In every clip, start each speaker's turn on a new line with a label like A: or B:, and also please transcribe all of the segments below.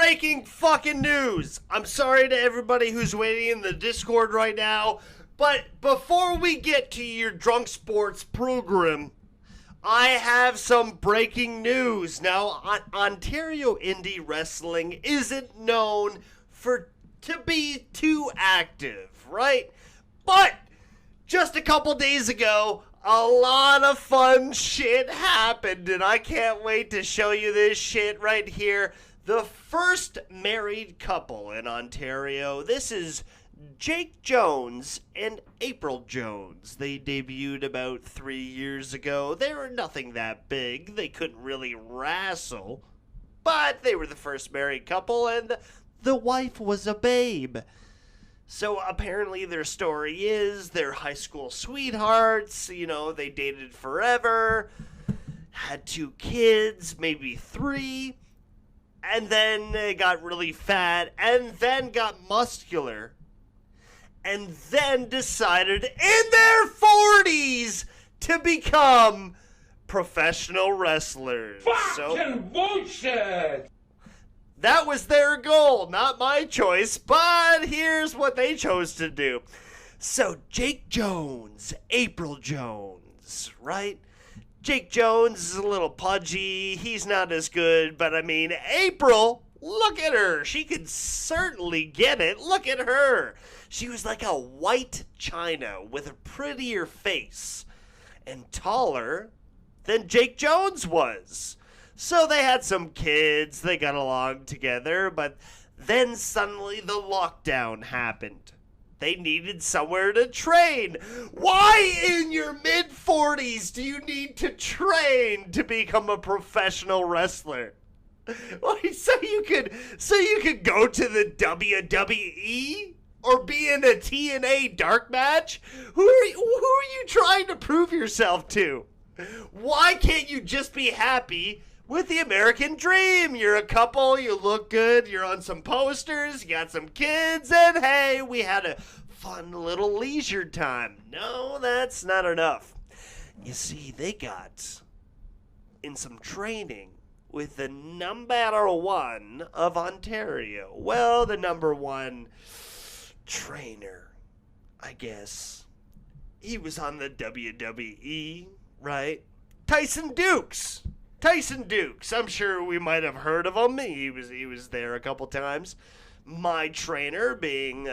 A: breaking fucking news. I'm sorry to everybody who's waiting in the Discord right now, but before we get to your drunk sports program, I have some breaking news. Now, Ontario Indie Wrestling isn't known to be too active, right? But just a couple days ago, a lot of fun shit happened, and I can't wait to show you this shit right here. The first married couple in Ontario. This is Jake Jones and April Jones. They debuted about 3 years ago. They were nothing that big. They couldn't really wrestle, but they were the first married couple, and the wife was a babe. So apparently their story is they're high school sweethearts. You know, they dated forever, had 2 kids, maybe 3, and then they got really fat, and then got muscular, and then decided in their 40s to become professional wrestlers.
B: Fucking bullshit!
A: That was their goal, not my choice, but here's what they chose to do. So Jake Jones, April Jones, right? Jake Jones is a little pudgy, he's not as good, but I mean, April, look at her. She could certainly get it. Look at her. She was like a white china with a prettier face and taller than Jake Jones was. So they had some kids, they got along together, but then suddenly the lockdown happened. They needed somewhere to train. Why in your mid-40s do you need to train to become a professional wrestler? So you could go to the WWE? Or be in a TNA dark match? Who are you trying to prove yourself to? Why can't you just be happy with the American dream? You're a couple, you look good, you're on some posters, you got some kids, and hey, we had a fun little leisure time. No, that's not enough. You see, they got in some training with the number 1 of Ontario. Well, the number 1 trainer, I guess. He was on the WWE, right? Tyson Dukes. I'm sure we might have heard of him. He was there a couple times. My trainer being 2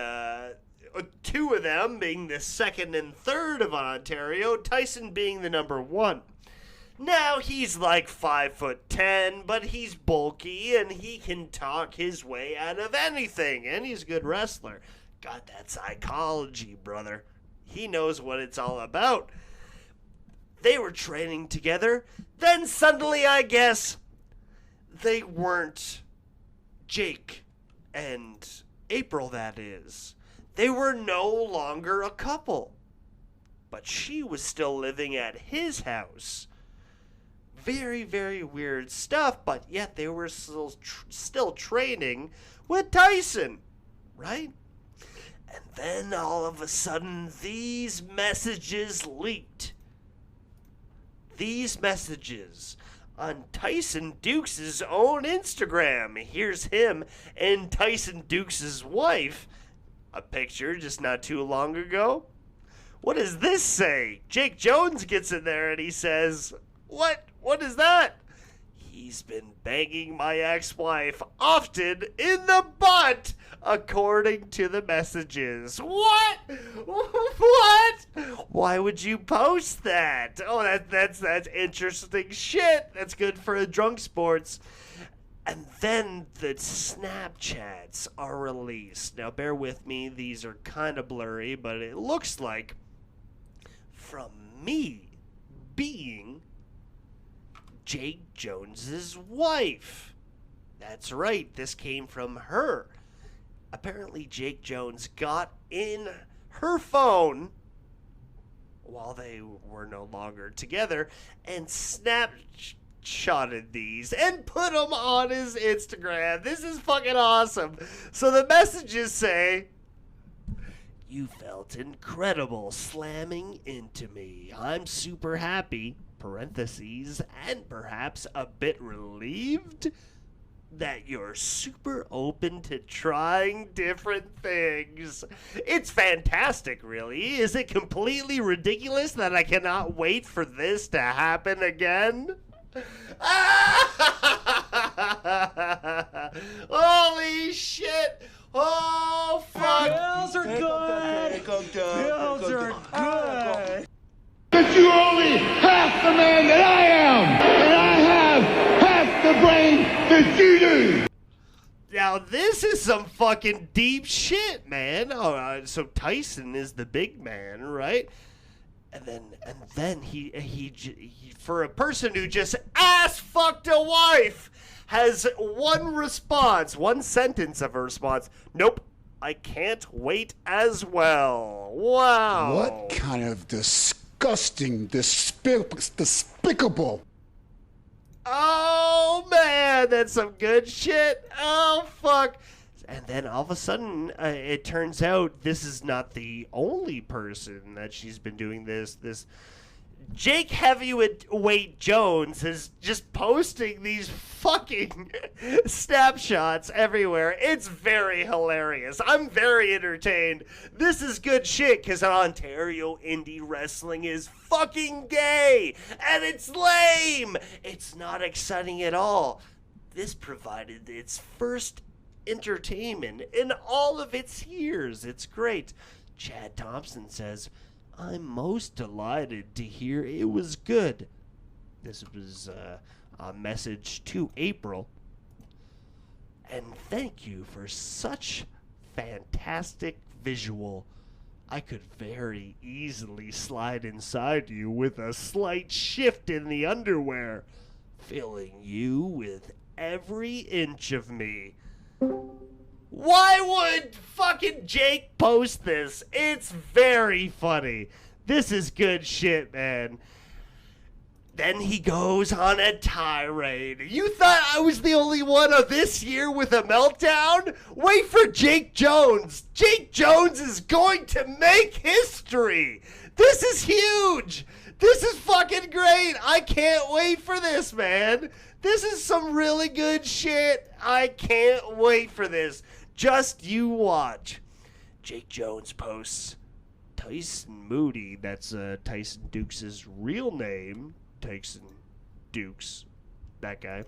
A: of them being the 2nd and 3rd of Ontario, Tyson being the number 1. Now he's like 5'10", but he's bulky and he can talk his way out of anything, and he's a good wrestler. Got that psychology, brother. He knows what it's all about. They were training together. Then suddenly, I guess, they weren't Jake and April, that is. They were no longer a couple. But she was still living at his house. Very, very weird stuff, but yet they were still training with Tyson, right? And then all of a sudden, these messages leaked. These messages on Tyson Dukes' own Instagram. Here's him and Tyson Dukes' wife. A picture just not too long ago. What does this say? Jake Jones gets in there and he says, What is that? He's been banging my ex-wife often in the butt, according to the messages. What? What? Why would you post that? Oh, that's interesting shit. That's good for a drunk sports. And then the Snapchats are released. Now, bear with me. These are kind of blurry, but it looks like from me being Jake Jones's wife. That's right, this came from her. Apparently Jake Jones got in her phone while they were no longer together and snapshotted these and put them on his Instagram. This is fucking awesome. So the messages say, "You felt incredible slamming into me. I'm super happy," parentheses, "and perhaps a bit relieved. that you're super open to trying different things. It's fantastic, really. Is it completely ridiculous that I cannot wait for this to happen again? Holy shit! Oh, fuck!
C: Bills are good! Bills are good!
B: But you're only half the man that I am! And I have half the brain that you do!
A: Now, this is some fucking deep shit, man. So Tyson is the big man, right? And then he for a person who just ass fucked a wife, has one sentence of a response. Nope, I can't wait as well. Wow.
D: What kind of disgusting, despicable.
A: Oh, man, that's some good shit. Oh, fuck. And then all of a sudden, it turns out this is not the only person that she's been doing this. Jake Heavyweight Jones is just posting these fucking snapshots everywhere. It's very hilarious. I'm very entertained. This is good shit because Ontario indie wrestling is fucking gay and it's lame. It's not exciting at all. This provided its first entertainment in all of its years. It's great. Chad Thompson says, I'm most delighted to hear it was good. This was a message to April. And thank you for such fantastic visual. I could very easily slide inside you with a slight shift in the underwear, filling you with every inch of me. Why would fucking Jake post this? It's very funny. This is good shit, man. Then he goes on a tirade. You thought I was the only one of this year with a meltdown? Wait for Jake Jones. Jake Jones is going to make history. This is huge. This is fucking great. I can't wait for this, man. This is some really good shit. I can't wait for this. Just you watch. Jake Jones posts, Tyson Moody, that's Tyson Dukes' real name. Tyson Dukes, that guy.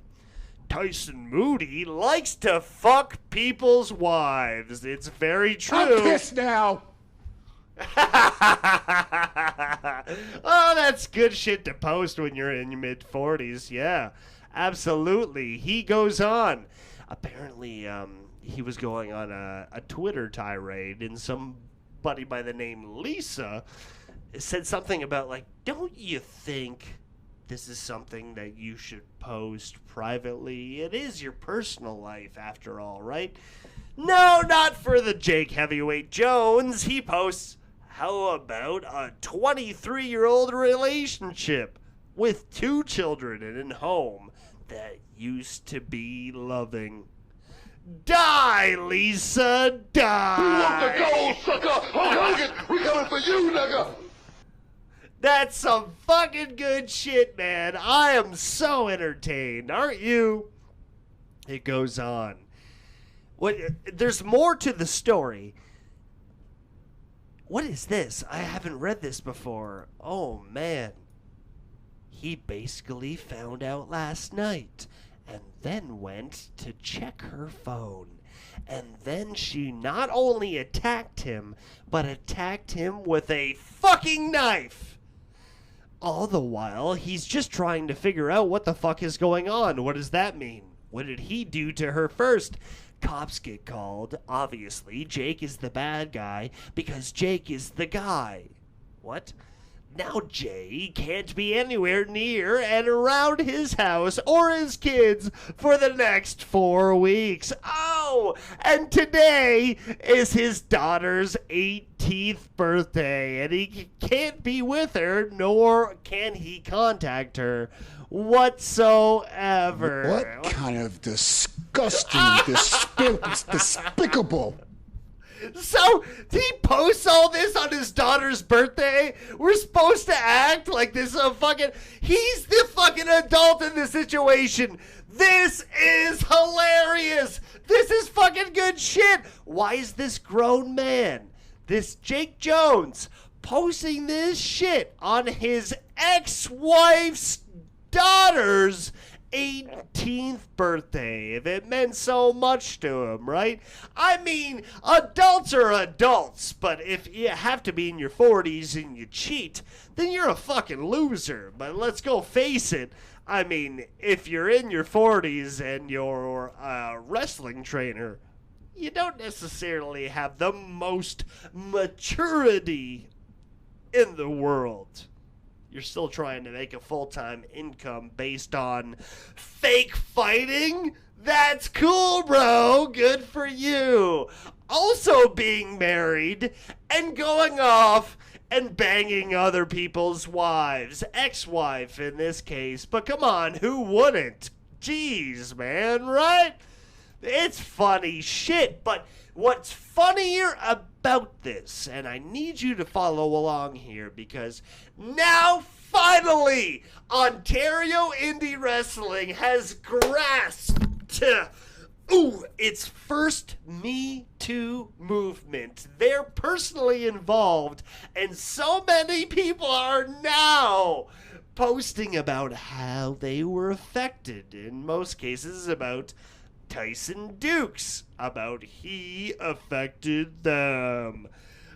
A: Tyson Moody likes to fuck people's wives. It's very true.
D: I'm pissed now.
A: Oh, that's good shit to post when you're in your mid-40s. Yeah, absolutely. He goes on. Apparently, he was going on a Twitter tirade, and somebody by the name Lisa said something about, like, don't you think this is something that you should post privately? It is your personal life, after all, right? No, not for the Jake Heavyweight Jones. He posts, how about a 23-year-old relationship with 2 children in a home that used to be loving? Die, Lisa, die!
B: We want the gold, sucker! Hulk Hogan, we coming for you, nigga!
A: That's some fucking good shit, man. I am so entertained, aren't you? It goes on. There's more to the story. What is this? I haven't read this before. Oh, man. He basically found out last night and then went to check her phone. And then she not only attacked him, but attacked him with a fucking knife. All the while, he's just trying to figure out what the fuck is going on. What does that mean? What did he do to her first? Cops get called. Obviously, Jake is the bad guy because Jake is the guy. What? Now Jay can't be anywhere near and around his house or his kids for the next 4 weeks. Oh, and today is his daughter's 18th birthday, and he can't be with her, nor can he contact her whatsoever.
D: What kind of disgusting, despicable.
A: So he posts all this on his daughter's birthday. We're supposed to act like this he's the fucking adult in this situation. This is hilarious. This is fucking good shit. Why is this grown man, this Jake Jones, posting this shit on his ex-wife's daughter's 18th birthday, if it meant so much to him, right? I mean, adults are adults, but if you have to be in your 40s and you cheat, then you're a fucking loser. But let's go face it. I mean, if you're in your 40s and you're a wrestling trainer, you don't necessarily have the most maturity in the world. You're still trying to make a full-time income based on fake fighting? That's cool, bro. Good for you. Also being married and going off and banging other people's wives. Ex-wife in this case. But come on, who wouldn't? Jeez, man, right? It's funny shit, but what's funnier about this, and I need you to follow along here, because now finally Ontario Indie Wrestling has grasped its first Me Too movement. They're personally involved, and so many people are now posting about how they were affected, in most cases about Tyson Dukes, about he affected them.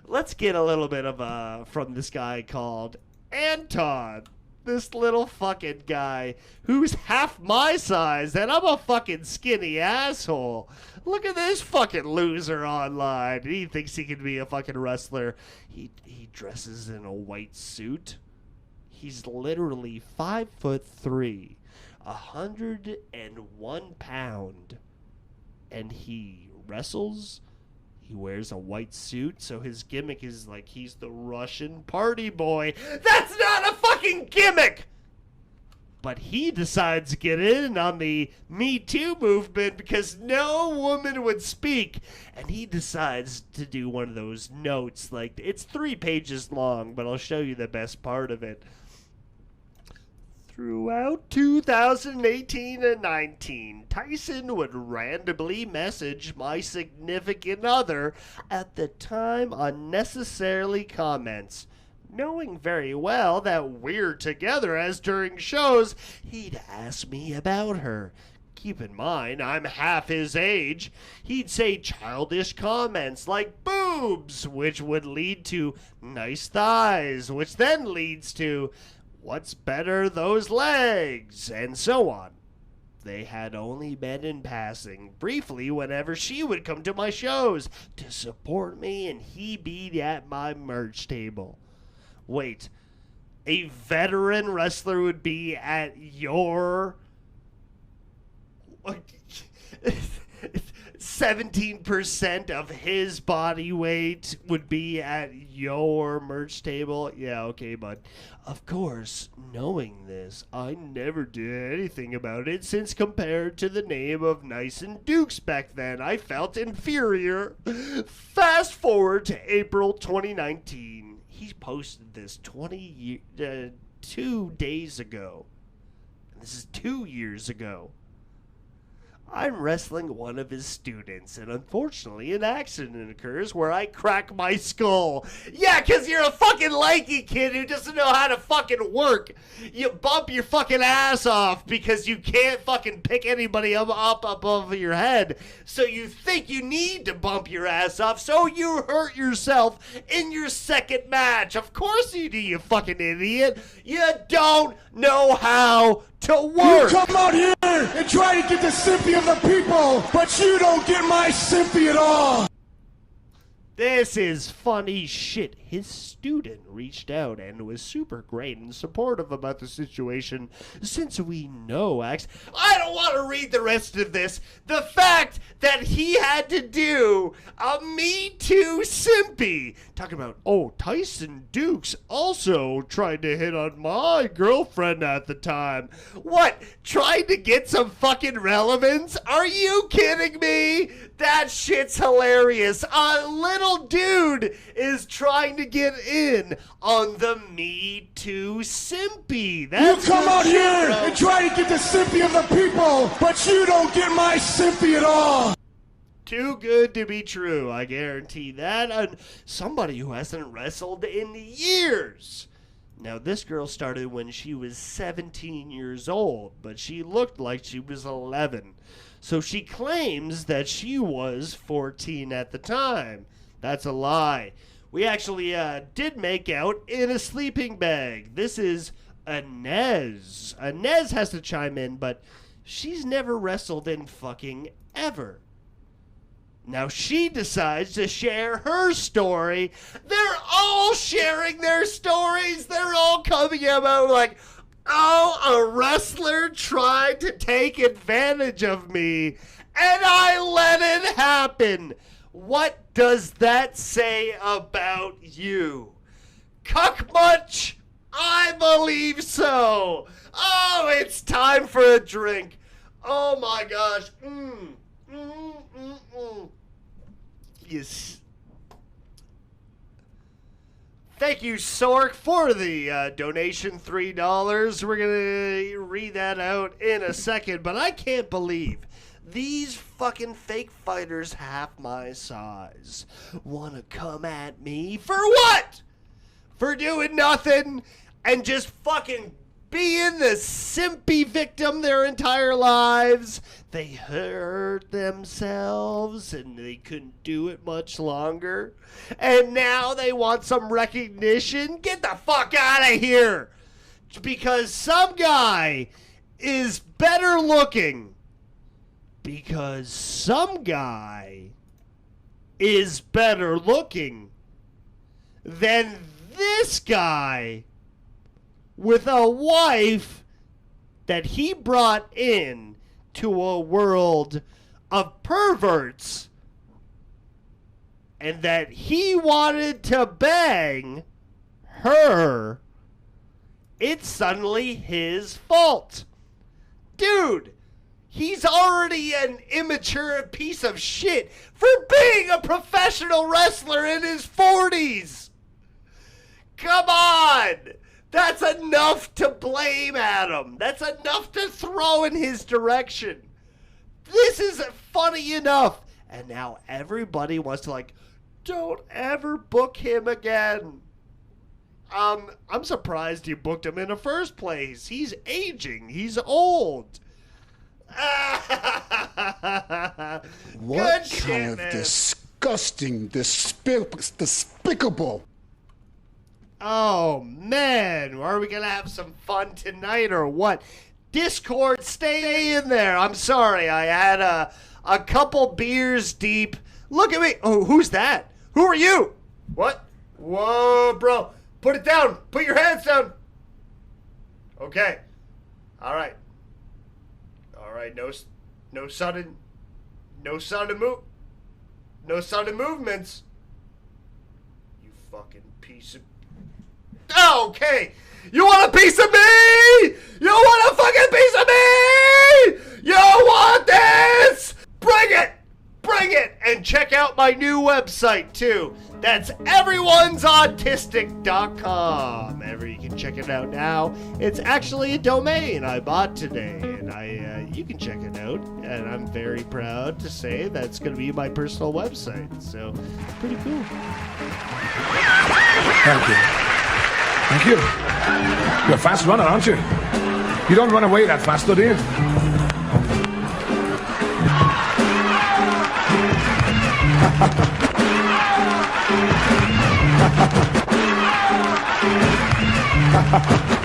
A: Let's get a little bit of from this guy called Anton. This little fucking guy who's half my size, and I'm a fucking skinny asshole. Look at this fucking loser online. He thinks he can be a fucking wrestler. He dresses in a white suit. He's literally 5'3", 101 pound, and he wrestles. He wears a white suit, so his gimmick is like he's the Russian party boy. That's not a fucking gimmick! But he decides to get in on the Me Too movement because no woman would speak. And he decides to do one of those notes. Like, it's 3 pages long, but I'll show you the best part of it. Throughout 2018 and 19, Tyson would randomly message my significant other at the time unnecessarily comments, knowing very well that we're together, as during shows, he'd ask me about her. Keep in mind, I'm half his age. He'd say childish comments like boobs, which would lead to nice thighs, which then leads to what's better, those legs, and so on. They had only met in passing, briefly, whenever she would come to my shows to support me and he be at my merch table. Wait, a veteran wrestler would be at your 17% of his body weight would be at your merch table? Yeah, okay, bud. Of course, knowing this, I never did anything about it, since compared to the name of Tyson Dukes back then, I felt inferior. Fast forward to April 2019. He posted this 2 days ago. This is 2 years ago. I'm wrestling one of his students, and unfortunately an accident occurs where I crack my skull. Yeah, 'cause you're a fucking lanky kid who doesn't know how to fucking work. You bump your fucking ass off because you can't fucking pick anybody up above your head. So you think you need to bump your ass off, so you hurt yourself in your second match. Of course you do, you fucking idiot. You don't know how to work.
B: You come out here and try to get the sympathy of the people, but you don't get my sympathy at all.
A: This is funny shit. His student reached out and was super great and supportive about the situation. Since we know I don't want to read the rest of this. The fact that he had to do a Me Too simpy. Talking about, Tyson Dukes also tried to hit on my girlfriend at the time. What? Trying to get some fucking relevance? Are you kidding me? That shit's hilarious. A little dude is trying to get in on the Me Too simpy. That's
D: You come out
A: shit,
D: here
A: bro.
D: and try to get the sympathy of the people, but you don't get my sympathy at all.
A: Too good to be true, I guarantee that. And somebody who hasn't wrestled in years. Now, this girl started when she was 17 years old, but she looked like she was 11. So she claims that she was 14 at the time. That's a lie. We actually did make out in a sleeping bag. This is Inez. Inez has to chime in, but she's never wrestled in fucking ever. Now she decides to share her story. They're all sharing their stories. They're all coming about like, a wrestler tried to take advantage of me, and I let it happen. What does that say about you? Cuck much? I believe so. Oh, it's time for a drink. Oh my gosh. Yes. Thank you, Sork, for the donation, $3. We're going to read that out in a second, but I can't believe these fucking fake fighters half my size want to come at me for what? For doing nothing and just fucking being the simpy victim their entire lives. They hurt themselves and they couldn't do it much longer. And now they want some recognition. Get the fuck out of here. Because some guy is better looking. Because some guy is better looking than this guy with a wife that he brought in to a world of perverts and that he wanted to bang her. It's suddenly his fault. Dude, he's already an immature piece of shit for being a professional wrestler in his 40s. Come on! That's enough to blame Adam. That's enough to throw in his direction. This is funny enough. And now everybody wants to like, don't ever book him again. I'm surprised you booked him in the first place. He's aging. He's old.
D: What
A: Good shit,
D: kind of
A: man.
D: disgusting, despicable.
A: Oh, man. Are we going to have some fun tonight or what? Discord, stay in there. I'm sorry. I had a couple beers deep. Look at me. Oh, who's that? Who are you? What? Whoa, bro. Put it down. Put your hands down. Okay. All right. All right. No sudden movements. You fucking piece of... Okay. You want a piece of me? You want a fucking piece of me? You want this? Bring it. Bring it. And check out my new website, too. That's everyone'sautistic.com. You can check it out now. It's actually a domain I bought today, and you can check it out. And I'm very proud to say that's going to be my personal website. So, pretty cool.
E: Thank you. Thank you. You're a fast runner, aren't you? You don't run away that fast, do you?